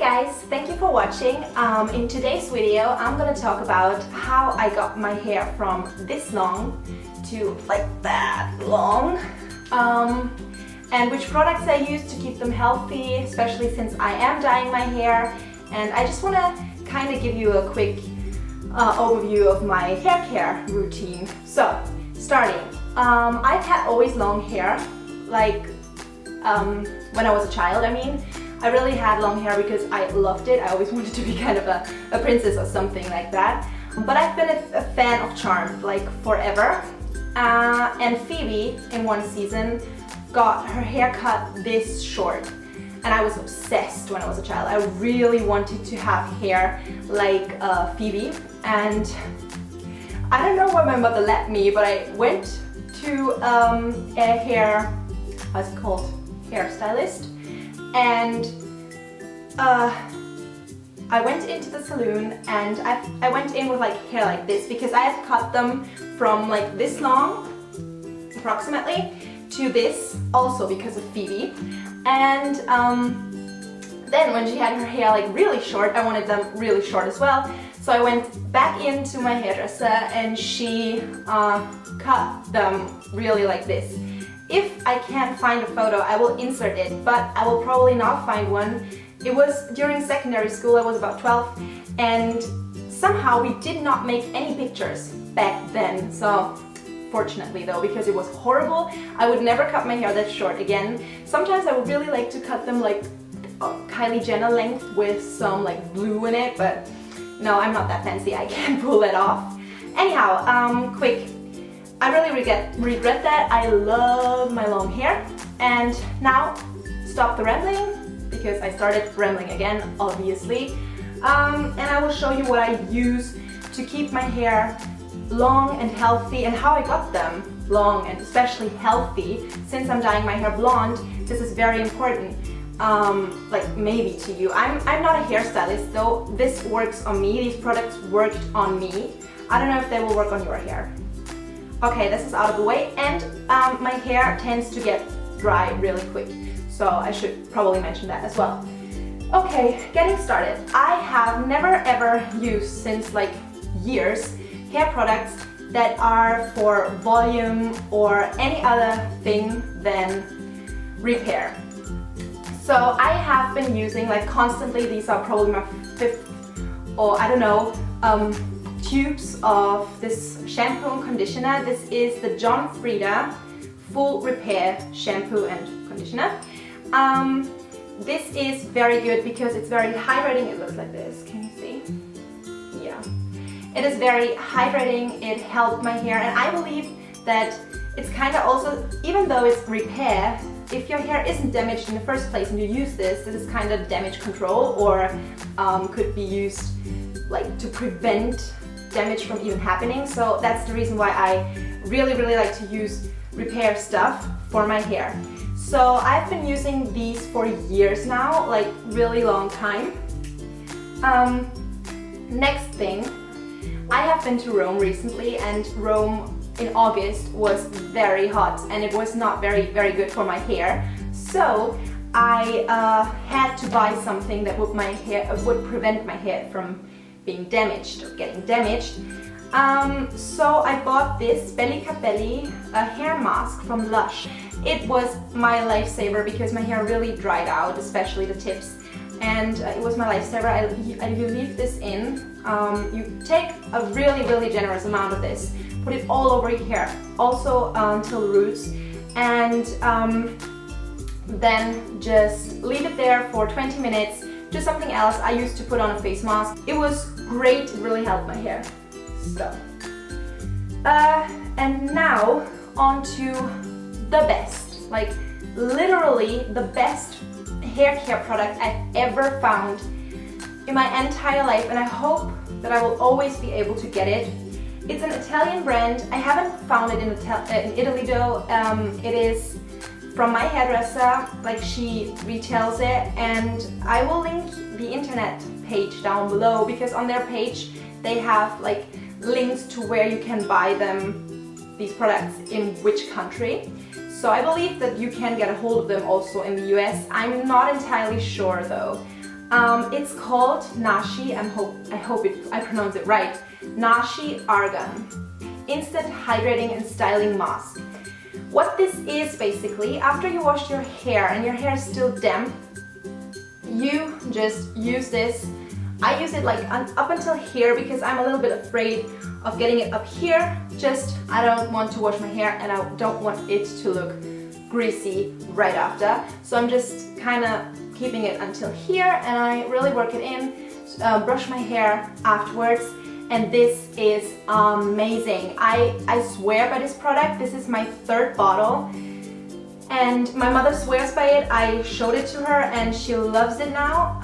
guys, thank you for watching. In today's video I'm gonna talk about how I got my hair from this long to like that long, and which products I use to keep them healthy, especially since I am dyeing my hair. And I just want to kind of give you a quick overview of my hair care routine. So starting, I've had always long hair, like when I was a child. I really had long hair because I loved it. I always wanted to be kind of a princess or something like that. But I've been a fan of charm like forever. And Phoebe, in one season, got her hair cut this short. And I was obsessed when I was a child. I really wanted to have hair like Phoebe. And I don't know where my mother led me, but I went to a what's it called? Hairstylist. And I went into the salon and I went in with like hair like this because I had cut them from like this long approximately to this, also because of Phoebe. And then when she had her hair like really short, I wanted them really short as well. So I went back into my hairdresser and she cut them really like this. If I can't find a photo, I will insert it, but I will probably not find one. It was during secondary school. I was about 12, and somehow we did not make any pictures back then. So fortunately though, because it was horrible, I would never cut my hair that short again. Sometimes I would really like to cut them like Kylie Jenner length with some like blue in it, but no, I'm not that fancy. I can't pull that off. Anyhow, quick. I really regret that. I love my long hair. And now, stop the rambling, because I started rambling again, obviously. And I will show you what I use to keep my hair long and healthy, and how I got them long and especially healthy. Since I'm dyeing my hair blonde, this is very important. Like maybe to you. I'm not a hairstylist though. This works on me. These products worked on me. I don't know if they will work on your hair. Okay, this is out of the way, and my hair tends to get dry really quick, so I should probably mention that as well. Okay, getting started. I have never ever used, since like years, hair products that are for volume or any other thing than repair. So I have been using like constantly, these are probably my 5th, or I don't know, tubes of this shampoo and conditioner. This is the John Frieda Full Repair Shampoo and Conditioner. This is very good because it's very hydrating. It looks like this. Can you see? Yeah. It is very hydrating. It helped my hair, and I believe that it's kind of also, even though it's repair, if your hair isn't damaged in the first place and you use this, this is kind of damage control, or could be used like to prevent damage from even happening. So that's the reason why I really like to use repair stuff for my hair. So I've been using these for years now, like really long time. Next thing, I have been to Rome recently, and Rome in August was very hot and it was not very good for my hair. So I had to buy something that would prevent my hair from being damaged or getting damaged. So I bought this Belly Capelli hair mask from Lush. It was my lifesaver because my hair really dried out, especially the tips, and it was my lifesaver. You leave this in, you take a really generous amount of this, put it all over your hair, also until the roots, and then just leave it there for 20 minutes. Do something else. I used to put on a face mask. It was great. It really helped my hair. So, and now on to the best, like literally the best hair care product I've ever found in my entire life, and I hope that I will always be able to get it. It's an Italian brand. I haven't found it in Italy though. It is from my hairdresser, like she retails it, and I will link the internet page down below, because on their page they have like links to where you can buy them, these products, in which country. So I believe that you can get a hold of them also in the US. I'm not entirely sure though. It's called Nashi, I hope I pronounce it right, Nashi Argan Instant Hydrating and Styling Mask. What this is basically, after you wash your hair and your hair is still damp, you just use this. I use it like up until here because I'm a little bit afraid of getting it up here. Just, I don't want to wash my hair and I don't want it to look greasy right after. So I'm just kind of keeping it until here and I really work it in, brush my hair afterwards. And this is amazing. I swear by this product. This is my 3rd bottle and my mother swears by it. I showed it to her and she loves it now.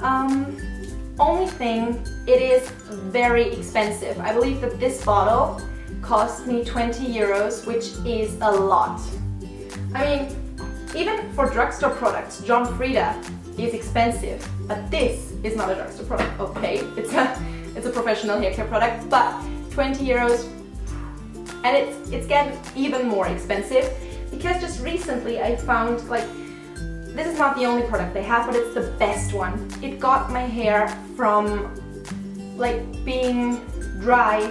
Only thing, it is very expensive. I believe that this bottle cost me 20 euros, which is a lot. I mean, even for drugstore products, John Frieda is expensive, but this is not a drugstore product. Okay, it's a professional hair care product, but 20 euros, and it's getting even more expensive because just recently I found, like, this is not the only product they have, but it's the best one. It got my hair from like being dry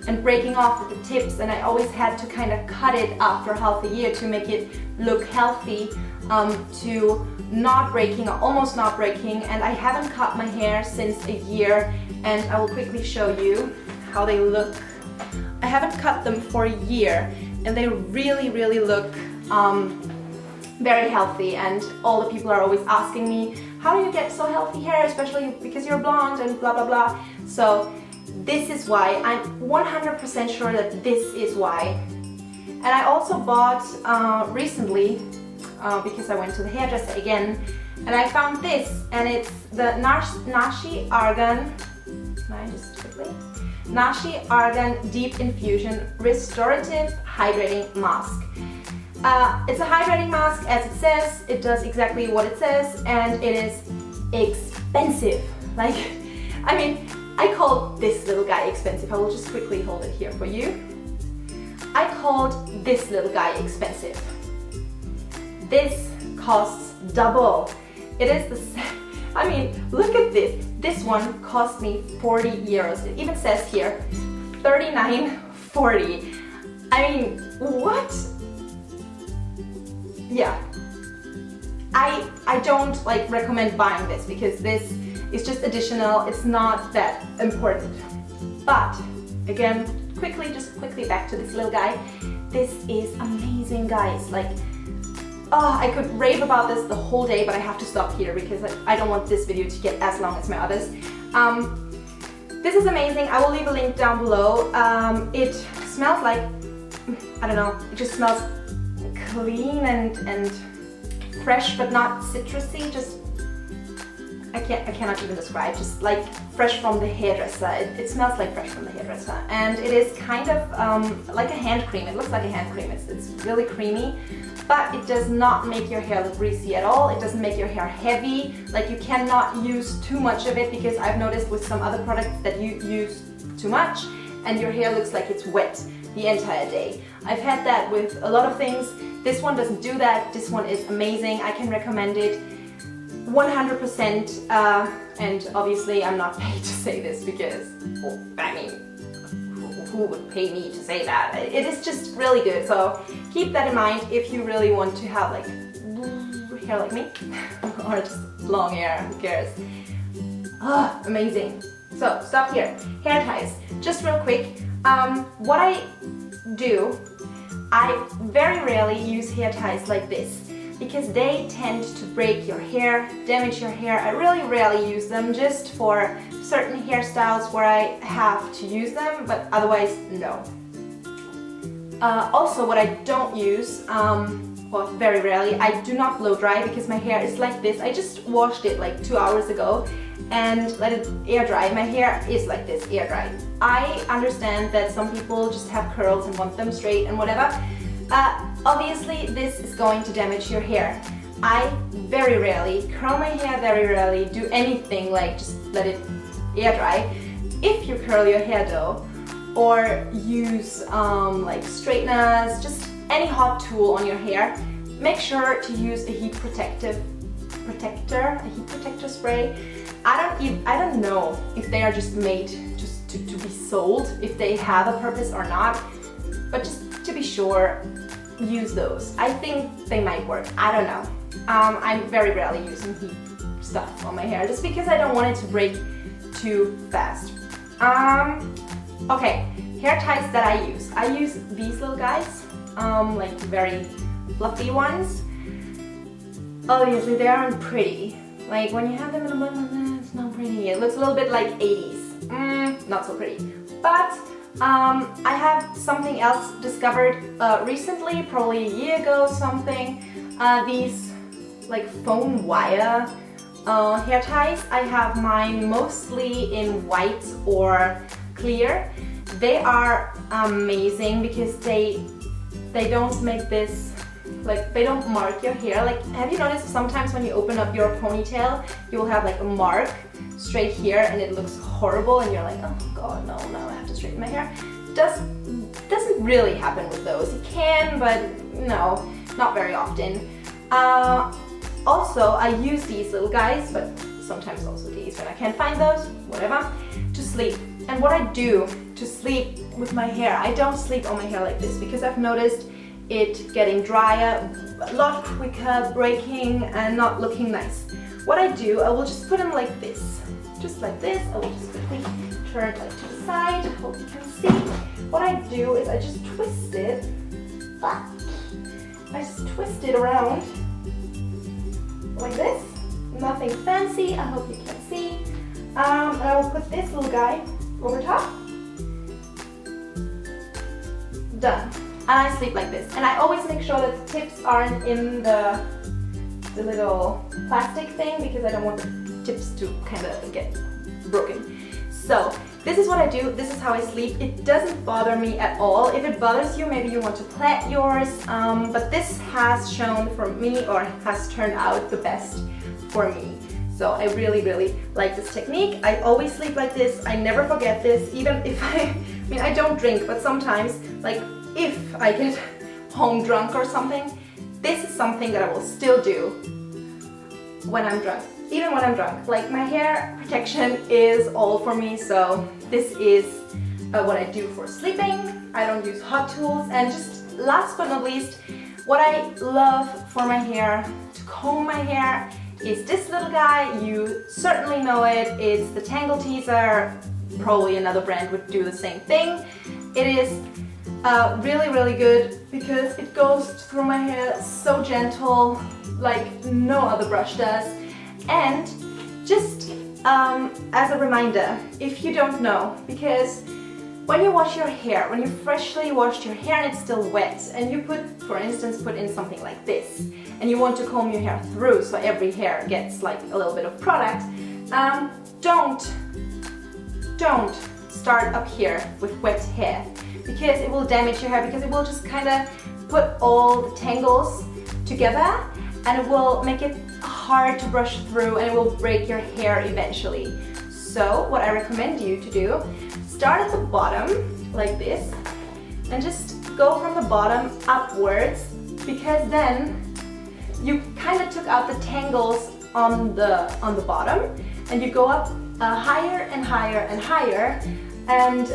and breaking off at the tips, and I always had to kind of cut it after half a year to make it look healthy, to not breaking or almost not breaking, and I haven't cut my hair since a year, and I will quickly show you how they look. I haven't cut them for a year and they really look very healthy, and all the people are always asking me, how do you get so healthy hair, especially because you're blonde and blah blah blah. So this is why. I'm 100% sure that this is why. And I also bought recently, because I went to the hairdresser again, and I found this, and it's the Nashi Argan, Nashi Argan Deep Infusion Restorative Hydrating Mask. It's a hydrating mask, as it says. It does exactly what it says, and it is expensive. Like, I mean, I called this little guy expensive. I will just quickly hold it here for you. I called this little guy expensive. This costs double. It is the I mean, look at this. This one cost me 40 euros. It even says here 39.40. I mean, what? Yeah, I don't like recommend buying this because this is just additional. It's not that important. But again, just quickly back to this little guy. This is amazing, guys. Like, oh, I could rave about this the whole day, but I have to stop here because I don't want this video to get as long as my others. This is amazing. I will leave a link down below. It smells like, I don't know, it just smells clean and fresh, but not citrusy. Just I cannot even describe. Just like fresh from the hairdresser. It smells like fresh from the hairdresser, and it is kind of like a hand cream. It looks like a hand cream. It's really creamy, but it does not make your hair look greasy at all. It doesn't make your hair heavy. Like, you cannot use too much of it, because I've noticed with some other products that you use too much and your hair looks like it's wet the entire day. I've had that with a lot of things. This one doesn't do that. This one is amazing. I can recommend it 100%, and obviously I'm not paid to say this because, well, I mean, who would pay me to say that? It is just really good, so keep that in mind if you really want to have like hair like me or just long hair, who cares? Oh, amazing. So stop here. Hair ties. Just real quick, what I do, I very rarely use hair ties like this because they tend to break your hair, damage your hair. I really rarely use them, just for certain hairstyles where I have to use them, but otherwise, no. Also, what I don't use, well, very rarely, I do not blow dry because my hair is like this. I just washed it like 2 hours ago and let it air dry. My hair is like this, air dry. I understand that some people just have curls and want them straight and whatever. Obviously, this is going to damage your hair. I very rarely curl my hair, very rarely do anything like just let it air dry. If you curl your hair though, or use like straighteners, just any hot tool on your hair, make sure to use a heat protector spray. I I don't know if they are just made just to be sold, if they have a purpose or not, but just to be sure, use those. I think they might work. I don't know. I'm very rarely using heat stuff on my hair just because I don't want it to break too fast. Okay, hair ties that I use. I use these little guys, like very fluffy ones. Obviously they aren't pretty. Like when you have them in the bun, it's not pretty. It looks a little bit like 80s. Not so pretty. But I have something else discovered recently, probably a year ago something. These like foam wire hair ties. I have mine mostly in white or clear. They are amazing because they don't make this, like they don't mark your hair. Like, have you noticed sometimes when you open up your ponytail, you will have like a mark straight here and it looks horrible and you're like, oh god, no, I have to straighten my hair. Doesn't really happen with those. It can, but no, not very often. Also, I use these little guys, but sometimes also these when I can't find those, whatever, to sleep. And what I do to sleep with my hair, I don't sleep on my hair like this because I've noticed it getting drier, a lot quicker, breaking, and not looking nice. What I do, I will just put them like this. Just like this. I will just quickly turn it like to the side. Hope you can see. What I do is I just twist it. I just twist it around like this. Nothing fancy. I hope you can see. And I will put this little guy over top. Done. And I sleep like this. And I always make sure that the tips aren't in the little plastic thing because I don't want the tips to kind of get broken. So this is what I do. This is how I sleep. It doesn't bother me at all. If it bothers you, maybe you want to plait yours. But this has shown for me, or has turned out the best for me. So I really, really like this technique. I always sleep like this. I never forget this, even if I mean, I don't drink, but sometimes, like if I get home drunk or something, this is something that I will still do when I'm drunk. Even when I'm drunk. Like my hair protection is all for me, so this is what I do for sleeping. I don't use hot tools. And just last but not least, what I love for my hair, to comb my hair, is this little guy. You certainly know it. It's the Tangle Teaser. Probably another brand would do the same thing. It is really, really good because it goes through my hair so gentle, like no other brush does. And just as a reminder, if you don't know, because when you wash your hair, when you freshly washed your hair and it's still wet, and you for instance, put in something like this, and you want to comb your hair through so every hair gets like a little bit of product, don't start up here with wet hair, because it will damage your hair, because it will just kind of put all the tangles together and it will make it hard to brush through and it will break your hair eventually. So what I recommend you to do, start at the bottom like this and just go from the bottom upwards, because then you kind of took out the tangles on the bottom, and you go up higher and higher and higher, and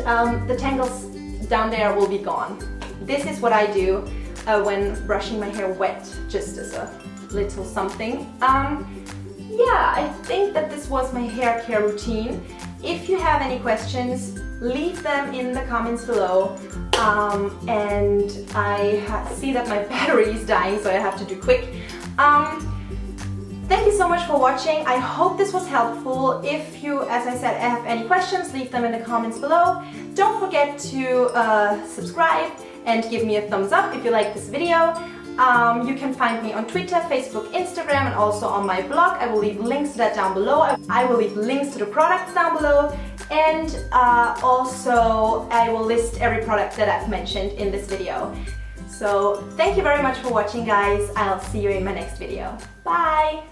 the tangles down there will be gone. This is what I do when brushing my hair wet, just as a little something. Yeah, I think that this was my hair care routine. If you have any questions, leave them in the comments below. And I see that my battery is dying, so I have to do quick. Thank you so much for watching. I hope this was helpful. If you, as I said, have any questions, leave them in the comments below. Don't forget to subscribe and give me a thumbs up if you like this video. You can find me on Twitter, Facebook, Instagram, and also on my blog. I will leave links to that down below. I will leave links to the products down below, and also I will list every product that I've mentioned in this video. So thank you very much for watching, guys. I'll see you in my next video. Bye!